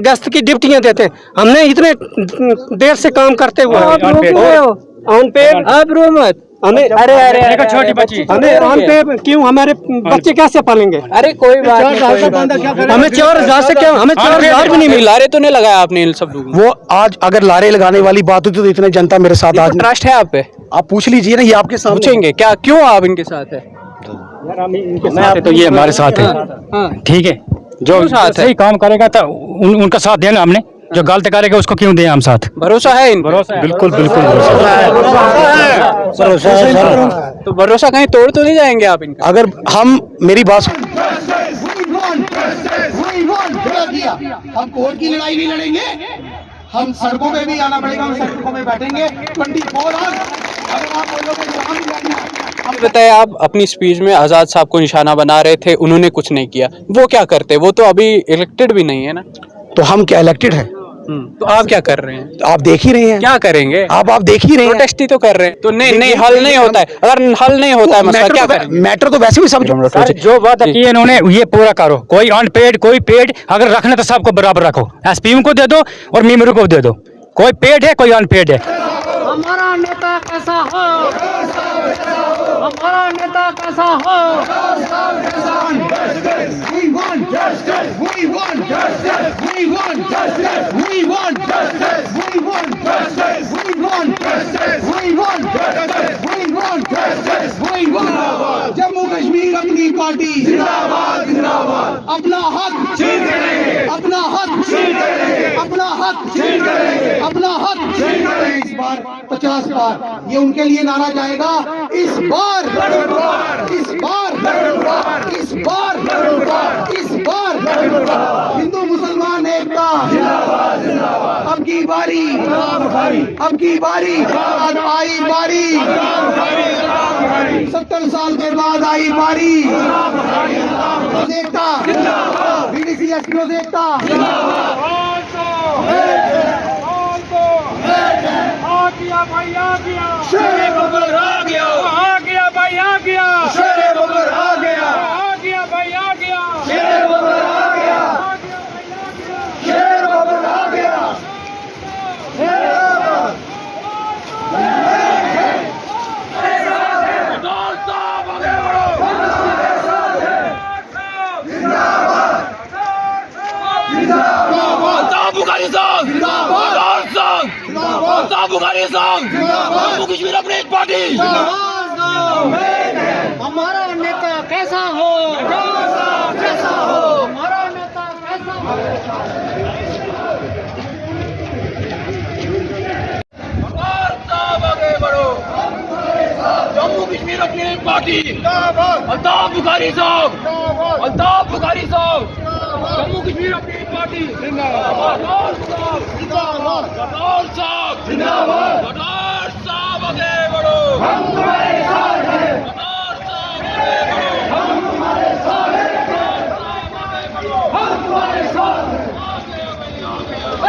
गश्त की ड्यूटियां देते, हमने इतने देर से काम करते हुए हमें अरे छोटी बच्ची हमें ऑन पे क्यों, हमारे बच्चे कैसे पालेंगे? अरे कोई बात नहीं, हमें 4,000 से क्यों, हमें 4,000 भी नहीं मिला। लारे तो नहीं लगाया आपने इन सब लोगों? वो आज अगर लारे लगाने वाली बात होती तो इतने जनता मेरे साथ आज ट्रस्ट है आप पे? आप पूछ लीजिए ना, ये आपके सामने पूछेंगे क्या, क्यों आप इनके साथ है? इनके साथ है तो ये हमारे साथ है, ठीक है। जो सही काम करेगा तो उनका साथ देना हमने, जो गलत करेगा उसको क्यों दें हम साथ। भरोसा है इन? बिल्कुल बिल्कुल भरोसा है। तो भरोसा कहीं तोड़ तो नहीं जाएंगे आप इनका? अगर हम मेरी बात हम कोर्ट की लड़ाई नहीं लड़ेंगे, हम सड़कों पे भी आना पड़ेगा, हम सड़कों में बैठेंगे 24 आवर्स। बताए, आप अपनी स्पीच में आजाद साहब को निशाना बना रहे थे, उन्होंने कुछ नहीं किया, वो क्या करते? वो तो अभी इलेक्टेड भी नहीं है ना। तो हम क्या इलेक्टेड है? तो आप क्या कर रहे हैं? तो आप देख ही रहे हैं क्या करेंगे? आप देख ही रहे हैं, प्रोटेस्ट ही तो कर रहे हैं। तो नहीं हल नहीं होता है, अगर हल नहीं होता है मसला क्या करेंगे? मैटर तो वैसे भी समझो, जो बात की इन्होंने ये पूरा करो। कोई अनपेड कोई पेड, अगर रखना तो सबको बराबर रखो। एसपीएम को दे दो और मेमोरी को दे दो, कोई पेड है कोई अनपेड है। हमारा नेता कैसा हो, हमारा नेता कैसा हो। We want justice. We want justice. We want justice. We want justice. We want justice. We want justice. We want justice. We want justice. We want Jammu Kashmir अपनी पार्टी जिंदाबाद जिंदाबाद। अपना हक छीन करेंगे, अपना हक छीन करेंगे, अपना हक छीन करेंगे, अपना हक छीन करेंगे। इस बार 50 बार ये उनके लिए नारा जाएगा, इस बार, इस बार, इस बार, इस बार हिंदू मुसलमान एकता जिंदाबाद जिंदाबाद। अब की बारी, अब की बारी, आज आई बारी, 70 साल के बाद आई बारी। एकता बीडीसी एक्सप्लोज एकता भाई आ गया, शेरे बबर आ गया, आ गया भाई आ गया, शेरे बबर आ गया, आ गया भाई आ गया, शेरे बबर आ गया, शेरे बबर आ गया। हमारा नेता कैसा हो, कैसा हो, हमारा नेता कैसा हो। आगे बढ़ो, जम्मू कश्मीर अपनी पार्टी, अल्ताफ बुखारी साहब, अल्ताफ बुखारी साहब, जम्मू कश्मीर अपनी पार्टी जिंदाबाद, गद्दार साहब जिंदाबाद, गद्दार साहब आगे बढ़ो, हम तुम्हारे साथ हैं, गद्दार साहब आगे बढ़ो, हम तुम्हारे साथ हैं, गद्दार साहब आगे बढ़ो, हम तुम्हारे साथ हैं।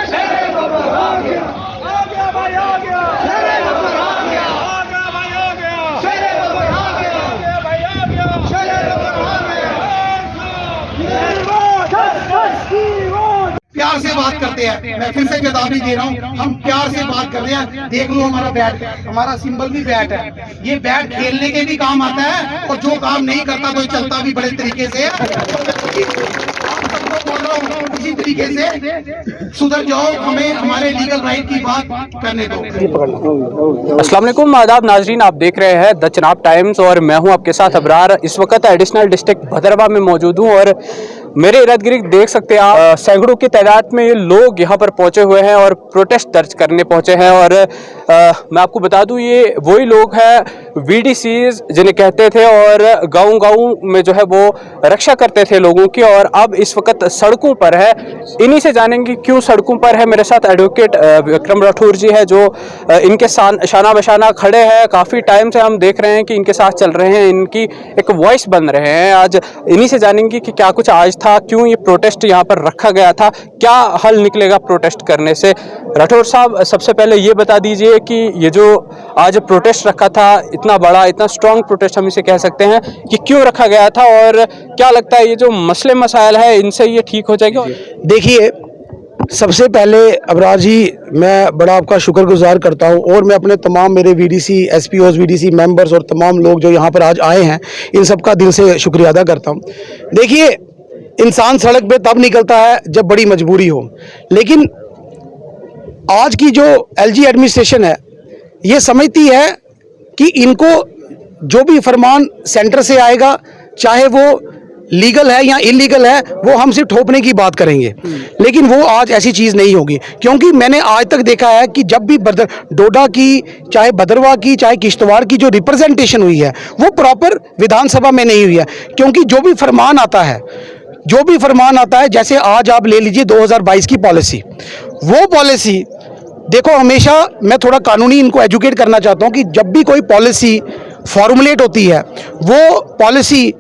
शेरे बबर आ गया, आ गया भाई आ गया, शेरे बबर आ गया, आ गया भाई आ गया, शेरे बबर आ गया, आ गया भाई आ गया, शेरे बबर आ गया। प्यार से बात करते हैं, मैं फिर से चेतावनी दे रहा हूँ, हम प्यार से बात कर रहे हैं। देख लो हमारा बैट, हमारा सिंबल भी बैट है। ये बैट खेलने के भी काम आता है और जो काम नहीं करता तो चलता भी बड़े तरीके से है। बोल रहा हूँ इसी तरीके से सुधर जाओ, हमें हमारे लीगल राइट की बात करने दो। अस्सलाम वालेकुम, आदाब नाजरीन, आप देख रहे हैं द चनाब टाइम्स और मैं हूं आपके साथ अबरार। इस वक्त एडिशनल डिस्ट्रिक्ट भदरवा में मौजूद हूं और मेरे इर्द गिर्द देख सकते हैं आप सैकड़ों की तादाद में ये लोग यहाँ पर पहुंचे हुए हैं और प्रोटेस्ट दर्ज करने पहुंचे हैं। और मैं आपको बता दूं ये वही लोग हैं वीडीसीज जिन्हें कहते थे और गाँव में जो है वो रक्षा करते थे लोगों की, और अब इस वक्त सड़कों पर है। इन्हीं से जानेंगे क्यों सड़कों पर है। मेरे साथ एडवोकेट विक्रम राठौर जी है जो इनके शाना बशाना खड़े हैं। काफ़ी टाइम से हम देख रहे हैं कि इनके साथ चल रहे हैं, इनकी एक वॉइस बन रहे हैं। आज इन्हीं से जानेंगे कि क्या कुछ आज था, क्यों ये प्रोटेस्ट यहाँ पर रखा गया था, क्या हल निकलेगा प्रोटेस्ट करने से। राठौर साहब, सबसे पहले ये बता दीजिए कि ये जो आज प्रोटेस्ट रखा था, इतना बड़ा इतना स्ट्रॉन्ग प्रोटेस्ट हम इसे कह सकते हैं, कि क्यों रखा गया था और क्या लगता है ये जो मसले मसाइल है इनसे ये ठीक हो जाएगा? देखिए, सबसे पहले अबरार जी मैं बड़ा आपका शुक्रगुजार करता हूं और मैं अपने तमाम मेरे वीडीसी एसपीओज वीडीसी मेंबर्स और तमाम लोग जो यहां पर आज आए हैं इन सब का दिल से शुक्रिया अदा करता हूं। देखिए, इंसान सड़क पे तब निकलता है जब बड़ी मजबूरी हो, लेकिन आज की जो एलजी एडमिनिस्ट्रेशन है ये समझती है कि इनको जो भी फरमान सेंटर से आएगा, चाहे वो लीगल है या इलीगल है, वो हम सिर्फ ठोपने की बात करेंगे। लेकिन वो आज ऐसी चीज़ नहीं होगी, क्योंकि मैंने आज तक देखा है कि जब भी डोडा की, चाहे भदरवा की, चाहे किश्तवाड़ की जो रिप्रेजेंटेशन हुई है वो प्रॉपर विधानसभा में नहीं हुई है। क्योंकि जो भी फरमान आता है, जैसे आज आप ले लीजिए 2022 की पॉलिसी, वो पॉलिसी देखो, हमेशा मैं थोड़ा कानूनी इनको एजुकेट करना चाहता हूँ कि जब भी कोई पॉलिसी फॉर्मुलेट होती है वो पॉलिसी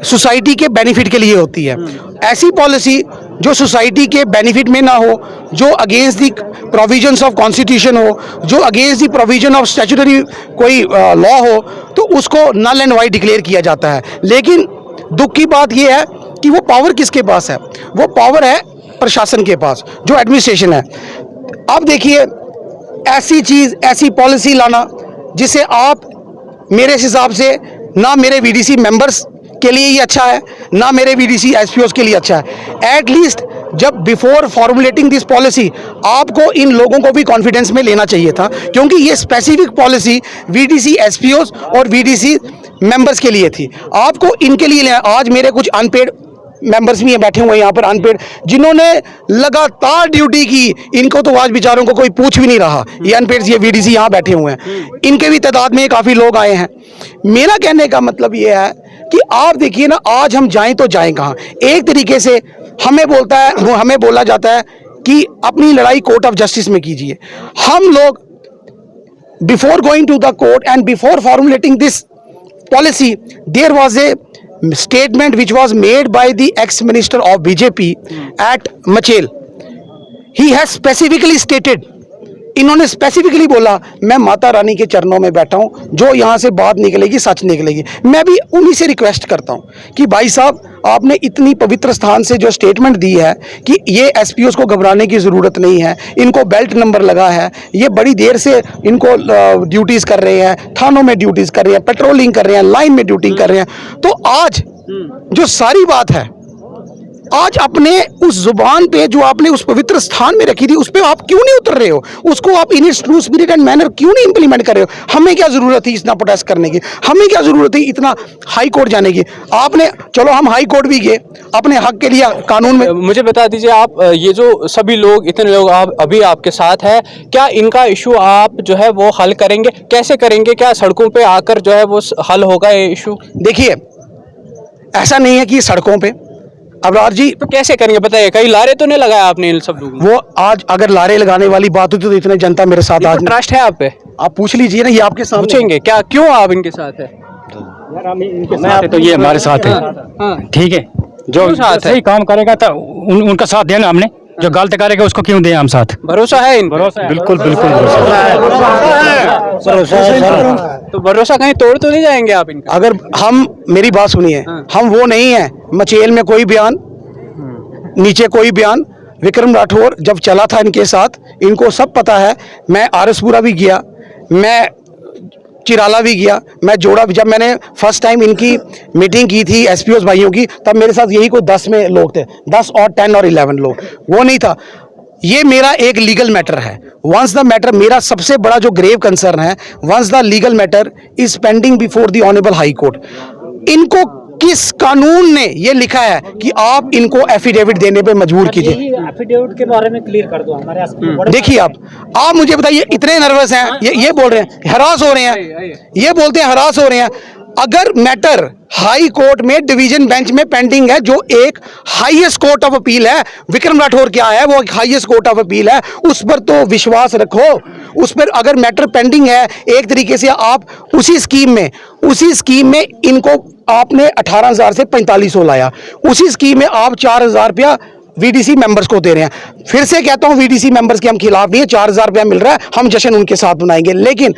सोसाइटी के बेनिफिट के लिए होती है। ऐसी पॉलिसी जो सोसाइटी के बेनिफिट में ना हो, जो against the provisions of constitution हो, जो against the provision of statutory कोई लॉ हो, तो उसको नल एंड वाइड डिक्लेयर किया जाता है। लेकिन दुख की बात यह है कि वो पावर किसके पास है? वो पावर है प्रशासन के पास, जो एडमिनिस्ट्रेशन है। अब देखिए, ऐसी चीज़, ऐसी पॉलिसी लाना जिसे आप, मेरे हिसाब से ना मेरे वीडीसी मेंबर्स के लिए ये अच्छा है, ना मेरे वीडीसी एसपीओस के लिए अच्छा है। एटलीस्ट जब बिफोर फॉर्मुलेटिंग दिस पॉलिसी आपको इन लोगों को भी कॉन्फिडेंस में लेना चाहिए था, क्योंकि ये स्पेसिफिक पॉलिसी वीडीसी एसपीओस और वीडीसी मेंबर्स के लिए थी। आपको इनके लिए लेना। आज मेरे कुछ अनपेड मेंबर्स भी बैठे हुए हैं यहाँ पर, अनपेड, जिन्होंने लगातार ड्यूटी की, इनको तो आज बेचारों को कोई पूछ भी नहीं रहा। ये अनपेड, ये वीडीसी यहाँ बैठे हुए हैं, इनके भी तादाद में काफ़ी लोग आए हैं। मेरा कहने का मतलब ये है कि आप देखिए ना, आज हम जाएं तो जाएं कहाँ? एक तरीके से हमें बोला जाता है कि अपनी लड़ाई कोर्ट ऑफ जस्टिस में कीजिए। हम लोग before going to the court and before formulating this policy, there was a statement which was made by the ex-minister of BJP at Machel. He has specifically stated, इन्होंने specifically बोला, मैं माता रानी के चरणों में बैठा हूं, जो यहां से बात निकलेगी सच निकलेगी। मैं भी उन्हीं से रिक्वेस्ट करता हूं कि भाई साहब, आपने इतनी पवित्र स्थान से जो स्टेटमेंट दी है कि ये एसपीओस को घबराने की ज़रूरत नहीं है, इनको बेल्ट नंबर लगा है, ये बड़ी देर से इनको ड्यूटीज़ कर रहे हैं, थानों में ड्यूटीज़ कर रहे हैं, पेट्रोलिंग कर रहे हैं, लाइन में ड्यूटी कर रहे हैं, तो आज जो सारी बात है, आज अपने उस जुबान पे जो आपने उस पवित्र स्थान में रखी थी, उस पे आप क्यों नहीं उतर रहे हो? उसको आप in its true spirit and manner क्यों नहीं इंप्लीमेंट कर रहे हो? हमें क्या जरूरत थी इतना प्रोटेस्ट करने की? हमें क्या जरूरत थी इतना हाई कोर्ट जाने की? आपने, चलो हम हाई कोर्ट भी गए अपने हक के लिए कानून में। मुझे बता दीजिए, आप ये जो सभी लोग, इतने लोग अभी आपके साथ है, क्या इनका इशू आप जो है वो हल करेंगे? कैसे करेंगे? क्या सड़कों पे आकर जो है वो हल होगा ये इशू? देखिए, ऐसा नहीं है कि सड़कों पे, अबरार जी, तो कैसे करेंगे बताइए? कहीं लारे तो नहीं लगाया आपने इन सब लोगों? वो आज अगर लारे लगाने वाली बात होती तो इतने जनता मेरे साथ आज ट्रस्ट है आप पे? आप पूछ लीजिए ना, ये आपके सामने पूछेंगे क्या, क्यों आप इनके साथ है? इनके साथ है तो ये हमारे साथ है, ठीक है। जो सही काम करेगा तो उनका साथ देना हमने, जो गलत करेगा उसको क्यों दें हम साथ? भरोसा है इन? भरोसा है, बिल्कुल बिल्कुल भरोसा है। तो भरोसा कहीं तोड़ तो नहीं जाएंगे आप इनका? अगर हम, मेरी बात सुनिए, हम वो नहीं है, मचेल में कोई बयान, नीचे कोई बयान। विक्रम राठौर जब चला था इनके साथ, इनको सब पता है। मैं आरएसपुरा भी गया, मैं चिराला भी गया, मैं जोड़ा भी। जब मैंने फर्स्ट टाइम इनकी मीटिंग की थी एसपीओस भाइयों की, तब मेरे साथ यही कोई 10 में लोग थे, 10 और 10 और 11 लोग, वो नहीं था। ये मेरा एक लीगल मैटर है। वंस द मैटर, मेरा सबसे बड़ा जो ग्रेव कंसर्न है, once the legal matter is pending before the honourable high court, इनको किस कानून ने ये लिखा है कि आप इनको एफिडेविट देने पे मजबूर कीजिए? एफिडेविट के बारे में क्लियर कर दो हमारे। देखिए, आप मुझे बताइए, इतने नर्वस हैं, ये बोल रहे हैं हरास हो रहे हैं, ये बोलते हैं हरास हो रहे हैं। अगर मैटर हाई कोर्ट में डिवीजन बेंच में पेंडिंग है, जो एक हाईएस्ट कोर्ट ऑफ अपील है, विक्रम राठौर क्या है, वो एक हाईएस्ट कोर्ट ऑफ अपील है, उस पर तो विश्वास रखो। उस पर अगर मैटर पेंडिंग है, एक तरीके से आप उसी स्कीम में इनको आपने 18,000 से 4500 लाया, उसी स्कीम में आप 4,000 रुपया वीडीसी मेंबर्स को दे रहे हैं। फिर से कहता हूं वीडीसी मेंबर्स के हम खिलाफ नहीं है, 4000 रुपया मिल रहा है, हम जश्न उनके साथ मनाएंगे, लेकिन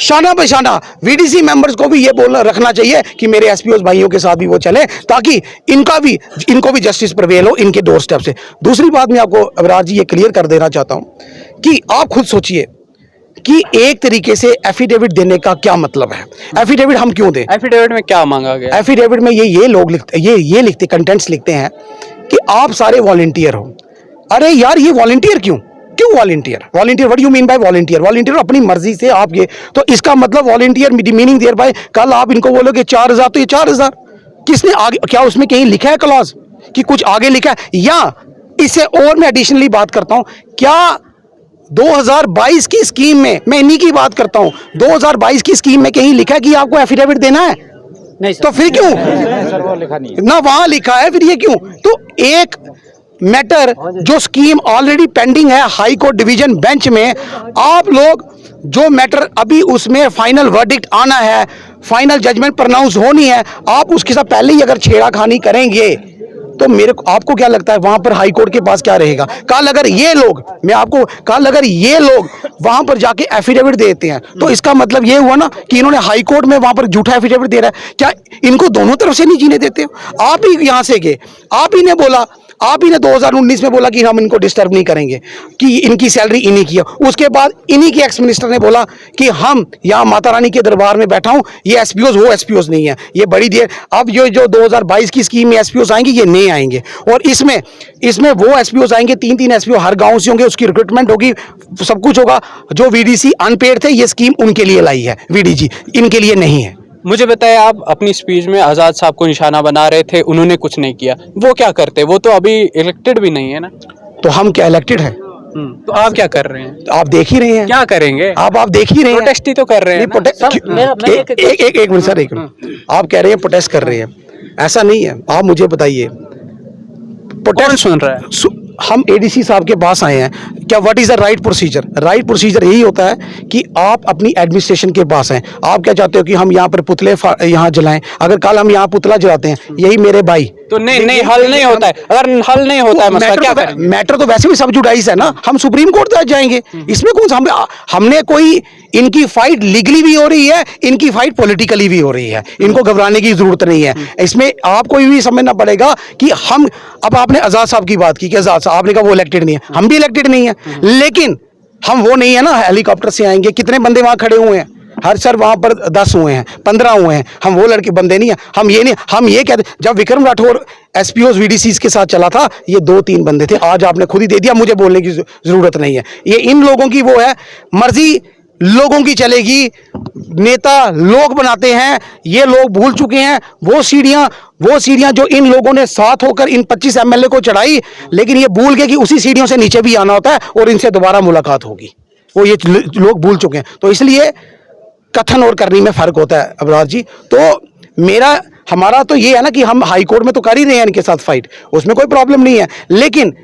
शाना बशाना वीडीसी मेंबर्स को भी ये बोलना रखना चाहिए कि मेरे एसपीओ भाइयों के साथ भी वो चले, ताकि इनको भी जस्टिस प्रवेल हो इनके डोर स्टेप से। दूसरी बात मैं आपको अबरार जी ये क्लियर कर देना चाहता हूं कि आप खुद सोचिए कि एक तरीके से एफिडेविट देने का क्या मतलब है। एफिडेविट हम क्यों दें? एफिडेविट में क्या मांगा गया? एफिडेविट में ये लोग लिखते कंटेंट्स लिखते हैं कि आप सारे वॉलंटियर हो। अरे यार, ये वॉलंटियर क्यों volunteer what you mean by volunteer अपनी मर्जी से आप ये, तो इसका मतलब वॉलंटियर मीनिंग देयर बाय, कल आप इनको बोलोगे 4000 तो ये 4000 किसने आगे, क्या उसमें कहीं लिखा है क्लॉज कि कुछ आगे लिखा है? या इससे और मैं एडिशनली बात करता हूं, क्या 2022 की स्कीम में, मैं इन्हीं की बात करता हूं, 2022 की स्कीम में कहीं लिखा है कि आपको एफिडेविट देना है? नहीं तो फिर क्यों ना वहां लिखा है, फिर ये क्यों? तो एक मैटर जो स्कीम ऑलरेडी पेंडिंग है हाई कोर्ट डिवीजन बेंच में, आप लोग जो मैटर अभी उसमें फाइनल वर्डिक्ट आना है, फाइनल जजमेंट प्रोनाउंस होनी है, आप उसके साथ पहले ही अगर छेड़ाखानी करेंगे तो आपको क्या लगता है वहां पर हाई कोर्ट के पास क्या रहेगा? कल अगर ये लोग वहां पर जाके एफिडेविट देते हैं तो इसका मतलब ये हुआ ना कि इन्होंने हाई कोर्ट में वहां पर झूठा एफिडेविट दे रहा है। क्या इनको दोनों तरफ से नहीं जीने देते? आप ही यहां से गए, आप ही ने बोला, आप ही ने 2019 में बोला कि हम इनको डिस्टर्ब नहीं करेंगे, कि इनकी सैलरी इन्हीं की है। उसके बाद इन्हीं के एक्स मिनिस्टर ने बोला कि हम यहाँ माता रानी के दरबार में बैठा हूँ, ये एसपीओज वो एसपीओज नहीं है, ये बड़ी देर अब जो 2022 की स्कीम में एसपीओज आएंगे ये नहीं आएंगे, और इसमें वो एसपीओज आएंगे, 3-3 एसपीओ हर गाँव से होंगे, उसकी रिक्रूटमेंट होगी, सब कुछ होगा। जो वीडीसी अनपेड थे, ये स्कीम उनके लिए लाई है, वीडीजी इनके लिए नहीं है। मुझे बताइए, आप अपनी स्पीच में आज़ाद साहब को निशाना बना रहे थे, उन्होंने कुछ नहीं किया, वो क्या करते? वो तो अभी इलेक्टेड भी नहीं है ना। तो हम क्या इलेक्टेड हैं? तो आप क्या कर रहे हैं? तो आप देख ही रहे हैं। क्या करेंगे? आप देख ही रहे हैं। प्रोटेस्ट ही तो कर रहे हैं ना। एक मिनट सर, एक मिनट। आप कह रहे हैं प्रोटेस्ट कर रहे हैं, ऐसा नहीं है। आप मुझे बताइए, कौन सुन रहा है? हम एडीसी साहब के पास आए हैं, क्या what is the right procedure? Right procedure यही होता है कि आप अपनी एडमिनिस्ट्रेशन के पास हैं। आप क्या चाहते हो कि हम यहाँ पर पुतले यहाँ जलाएं? अगर कल हम यहाँ पुतला जलाते हैं, यही मेरे भाई, तो नहीं हल नहीं होता है। अगर हल नहीं होता है मसला, क्या करेंगे? मैटर तो वैसे भी सब जुडाइज है ना, हम सुप्रीम कोर्ट तक जाएंगे। इसमें कौन सा हमने कोई, इनकी फाइट लीगली भी हो रही है, इनकी फाइट पॉलिटिकली भी हो रही है, इनको घबराने की जरूरत नहीं है। इसमें आपको भी समझना पड़ेगा कि हम, अब आपने आजाद साहब की बात की कि आजाद साहब, आपने कहा वो इलेक्टेड नहीं है, हम भी इलेक्टेड नहीं है, लेकिन हम वो नहीं है ना हेलीकॉप्टर से आएंगे। कितने बंदे वहां खड़े हुए हैं? हर सर वहां पर 10 हुए हैं, 15 हुए हैं, हम वो लड़के बंदे नहीं है। हम ये कहते, जब विक्रम राठौर एसपीओ वीडीसी के साथ चला था, ये 2-3 बंदे थे, आज आपने खुद ही दे दिया, मुझे बोलने की जरूरत नहीं है। ये इन लोगों की वो है मर्जी, लोगों की चलेगी, नेता लोग बनाते हैं, ये लोग भूल चुके हैं वो सीढ़ियां जो इन लोगों ने साथ होकर इन 25 एमएलए को चढ़ाई, लेकिन ये भूल गए कि उसी सीढ़ियों से नीचे भी आना होता है और इनसे दोबारा मुलाकात होगी, वो ये लोग भूल चुके हैं। तो इसलिए कथन और करनी में फर्क होता है अबरार जी। तो हमारा तो ये है ना कि हम हाई कोर्ट में तो कर ही रहे हैं इनके साथ फाइट, उसमें कोई प्रॉब्लम नहीं है। लेकिन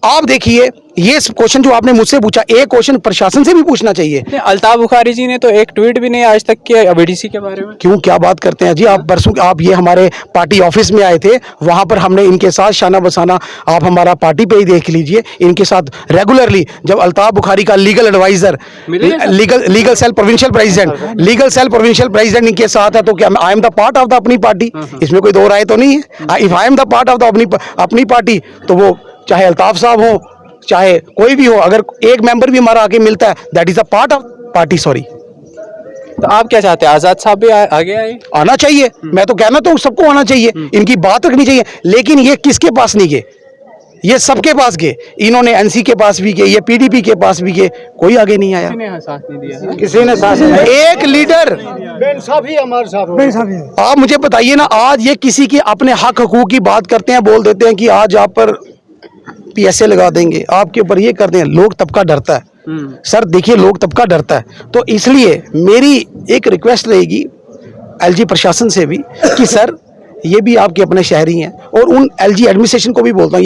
आप देखिए, ये क्वेश्चन जो आपने मुझसे पूछा, एक क्वेश्चन प्रशासन से भी पूछना चाहिए। अल्ताफ बुखारी जी ने तो एक ट्वीट भी नहीं आज तक किया वीडीसी के बारे में। क्यों, क्या बात करते हैं जी आप? परसों आप ये हमारे पार्टी ऑफिस में आए थे, वहां पर हमने इनके साथ शाना बसाना, आप हमारा पार्टी पे ही देख लीजिए, इनके साथ रेगुलरली, जब अल्ताफ बुखारी का legal adviser, legal cell provincial president इनके साथ है, तो क्या I am the part of the Apni party? इसमें कोई दो राय तो नहीं है। If I am the part of the Apni party, तो वो चाहे अल्ताफ साहब हो, चाहे कोई भी हो, अगर एक मेंबर भी हमारा आगे मिलता है, that is a part of party. Sorry, तो आप क्या चाहते हैं? आजाद साहब भी आगे आए? आना चाहिए, मैं तो कहना तो सबको आना चाहिए, इनकी बात रखनी चाहिए। लेकिन ये किसके पास नहीं गए? ये सबके पास गए। इन्होंने एनसी के पास भी गए, ये पीडीपी के पास भी गए, कोई आगे नहीं आया, किसी ने साथ नहीं दिया। एक लीडर हमारे साथ। आप मुझे बताइए ना, आज ये किसी के अपने हक हकूक की बात करते हैं, बोल देते हैं कि आज आप पर पीएसए लगा देंगे, आपके ऊपर ये कर दें। लोग तबका डरता है सर, देखिए लोग तबका डरता है। तो इसलिए मेरी एक रिक्वेस्ट रहेगी एलजी प्रशासन से भी कि सर, ये भी आपके अपने शहरी हैं। और उन एलजी एडमिनिस्ट्रेशन को भी बोलता हूँ,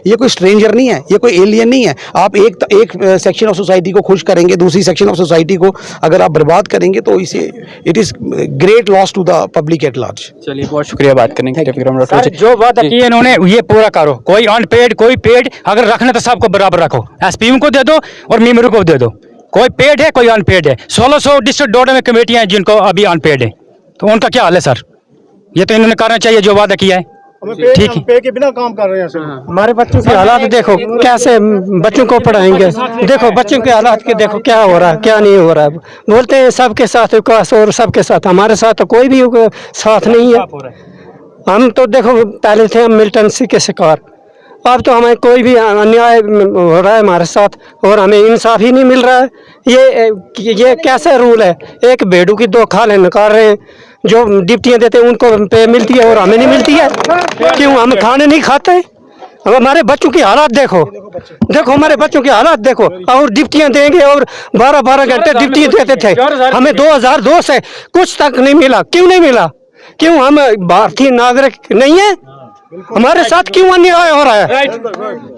ये कोई स्ट्रेंजर नहीं है, ये कोई एलियन नहीं है। आप एक सेक्शन ऑफ सोसाइटी को खुश करेंगे, दूसरी सेक्शन ऑफ सोसाइटी को अगर आप बर्बाद करेंगे तो इसे it is great loss to the public at large. चलिए बहुत शुक्रिया बात करने के लिए विक्रम राठौर सर जी। जो वादा किए इन्होंने ये पूरा करो, कोई अनपेड कोई पेड, अगर रखना तो सबको बराबर रखो, एसपीएम को दे दो और मेमोरी को दे दो, कोई पेड है कोई अनपेड है। 1600 डिस्ट्रिक्ट डोडा में कमेटियां हैं जिनको अभी अनपेड है, तो उनका क्या हाल है सर? ये तो इन्होंने करना चाहिए जो वादा किया है। ठीक है, पे के बिना काम कर रहे हैं सर। हमारे बच्चों के हालात देखो, कैसे बच्चों को पढ़ाएंगे। देखो बच्चों के हालात के देखो क्या हो रहा है क्या नहीं हो रहा है। बोलते हैं सबके साथ विकास और सबके साथ, हमारे साथ तो कोई भी साथ नहीं है। हम तो देखो पहले थे हम मिलिटेंसी के शिकार, अब तो हमें कोई भी अन्याय हो रहा है हमारे साथ और हमें इंसाफ ही नहीं मिल रहा है। ये कैसा रूल है? एक भेड़ू की 2 खाल निकाल रहे हैं, जो डिप्टियाँ देते हैं उनको पे मिलती है और हमें नहीं मिलती है। क्यों? हम खाने नहीं खाते? अब हमारे बच्चों की हालात देखो, देखो हमारे बच्चों की हालात देखो। और डिप्टियाँ देंगे और 12-12 घंटे डिप्टियाँ देते थे, हमें 2002 से कुछ तक नहीं मिला। क्यों नहीं मिला? क्यों? हम भारतीय नागरिक नहीं है? हमारे साथ क्यों अन्याय हो रहा है?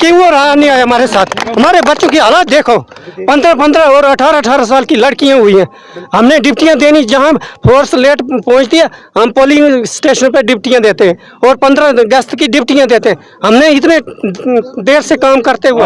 क्यों हो रहा है अन्याय हमारे साथ? हमारे बच्चों की हालत देखो, 15-15 और 18-18 साल की लड़कियां हुई हैं। हमने डिप्टियां देनी, जहां फोर्स लेट पहुंचती है हम पोलिंग स्टेशन पे डिप्टियां देते हैं और 15 अगस्त की डिप्टियां देते हैं। हमने इतने देर से काम करते हुए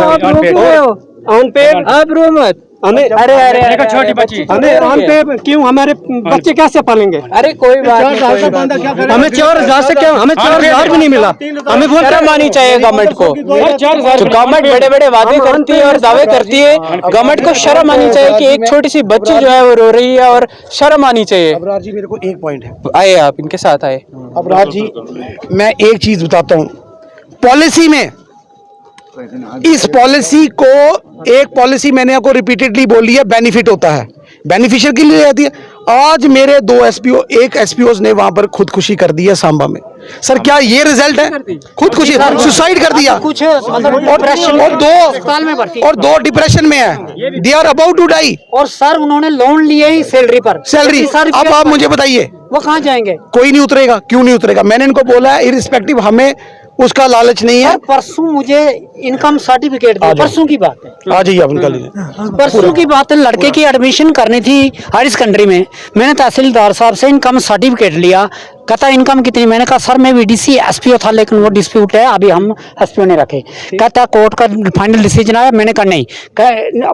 हमें देखो छोटी बच्ची, हमें हम पे क्यों? हमारे बच्चे कैसे पालेंगे? अरे कोई बात नहीं, हमें 4000 से क्या? हमें 4000 भी नहीं मिला। हमें बोलते शर्म आनी चाहिए गवर्नमेंट को। तो गवर्नमेंट बड़े बड़े वादे करती है और दावे करती है, गवर्नमेंट को शर्म आनी चाहिए कि एक छोटी सी बच्ची जो है वो रो रही है और शर्म आनी चाहिए। अबरार जी मेरे को एक पॉइंट है, आए आप इनके साथ आए। अबरार जी मैं एक चीज बताता हूँ, पॉलिसी में इस पॉलिसी को, एक पॉलिसी मैंने आपको रिपीटेडली बोली है, बेनिफिट होता है, बेनिफिशियल के लिए आती है। आज मेरे 2 एसपीओ, एक एसपीओ ने वहां पर खुदकुशी कर दी है सांबा में। सर क्या ये रिजल्ट है? खुदकुशी, सुसाइड कर दिया। कुछ मतलब और 2 डिप्रेशन में है, they are about to die. और सर उन्होंने लोन लिए ही सैलरी पर, सैलरी। अब आप मुझे बताइए वो कहाँ जाएंगे? कोई नहीं उतरेगा। क्यों नहीं उतरेगा? मैंने इनको बोला है इरिस्पेक्टिव, हमें उसका लालच नहीं है। परसों मुझे इनकम सर्टिफिकेट दिया, परसों की बात है, आ जाइए आप निकाल लीजिए। परसों की बात है। लड़के की एडमिशन करनी थी हायर सेकेंडरी में, मैंने तहसीलदार साहब से इनकम सर्टिफिकेट लिया। कहता इनकम कितनी? मैंने कहा सर मैं वीडीसी एसपीओ था लेकिन वो डिस्प्यूट है, अभी हम एसपीओ ने रखे। कहता कोर्ट का फाइनल डिसीजन आया। मैंने कहा नहीं,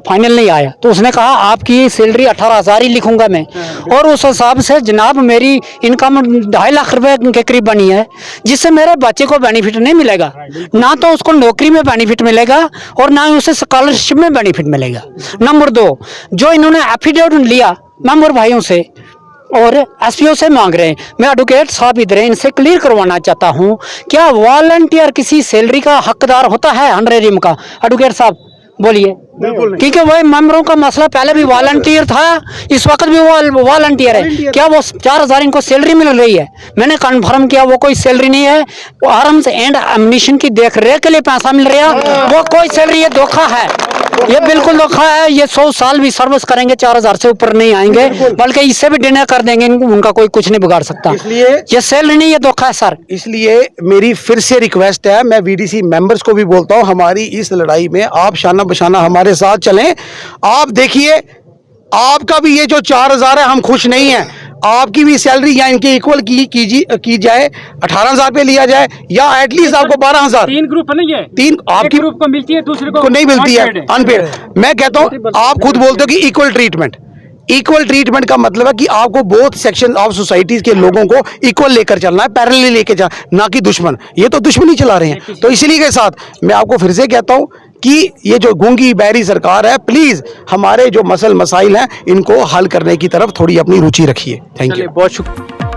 फाइनल नहीं आया। तो उसने कहा आपकी सैलरी 18,000 ही लिखूंगा मैं। और उस हिसाब से जनाब मेरी इनकम 2.5 लाख रुपए के करीब बनी है, जिससे मेरे बच्चे को बेनिफिट नहीं मिलेगा। ना तो उसको नौकरी में बेनिफिट मिलेगा और ना ही उसे स्कॉलरशिप में बेनिफिट मिलेगा। नंबर 2, जो इन्होंने एफिडेविट लिया मेंबर भाइयों से और एसपीओ से मांग रहे हैं, मैं एडवोकेट साहब इधर इनसे क्लियर करवाना चाहता हूं, क्या वॉलंटियर किसी सैलरी का हकदार होता है ऑनरेरियम का? एडवोकेट साहब बोलिए, क्योंकि वही मेंबरों का मसला पहले भी वॉलंटियर था, इस वक्त भी वो वॉलंटियर है। क्या वो 4000 इनको सैलरी मिल रही है? मैंने कंफर्म किया वो कोई सैलरी नहीं है, वो आर्म्स एंड एम्युनिशन की देख रेख के लिए पैसा मिल रहा है, वो कोई सैलरी, ये धोखा है, ये बिल्कुल धोखा है। ये 100 साल भी सर्विस करेंगे 4000 से ऊपर नहीं आएंगे, बल्कि इससे भी डिनर कर देंगे, उनका कोई कुछ नहीं बिगाड़ सकता। इसलिए ये सैलरी नहीं, ये धोखा है सर। इसलिए मेरी फिर से रिक्वेस्ट है, मैं वीडीसी मेंबर्स को भी बोलता हूं, हमारी इस लड़ाई में आप शाना बशाना हमारे साथ चलें। आप देखिए आपका भी ये जो 4000 है, हम खुश नहीं हैं। आपकी भी सैलरी या इनके इक्वल की जाए, 18,000 पे लिया जाए, या एटलीस्ट आपको 12,000। 3 ग्रुप नहीं है, 3 आपकी ग्रुप को मिलती है, दूसरे को नहीं मिलती है, अनपेड। मैं कहता हूं आप खुद बोलते हो कि इक्वल ट्रीटमेंट। इक्वल ट्रीटमेंट का मतलब है कि आपको बोथ सेक्शन ऑफ सोसाइटीज के लोगों को इक्वल लेकर चलना है, पैरेलल लेकर चलना, ना कि दुश्मन। ये तो दुश्मनी चला रहे हैं। तो इसीलिए के साथ मैं आपको फिर से कहता हूं कि ये जो गूंगी बहरी सरकार है, प्लीज हमारे जो मसाइल हैं इनको हल करने की तरफ थोड़ी अपनी रुचि रखिए। Thank you. बहुत शुक्रिया।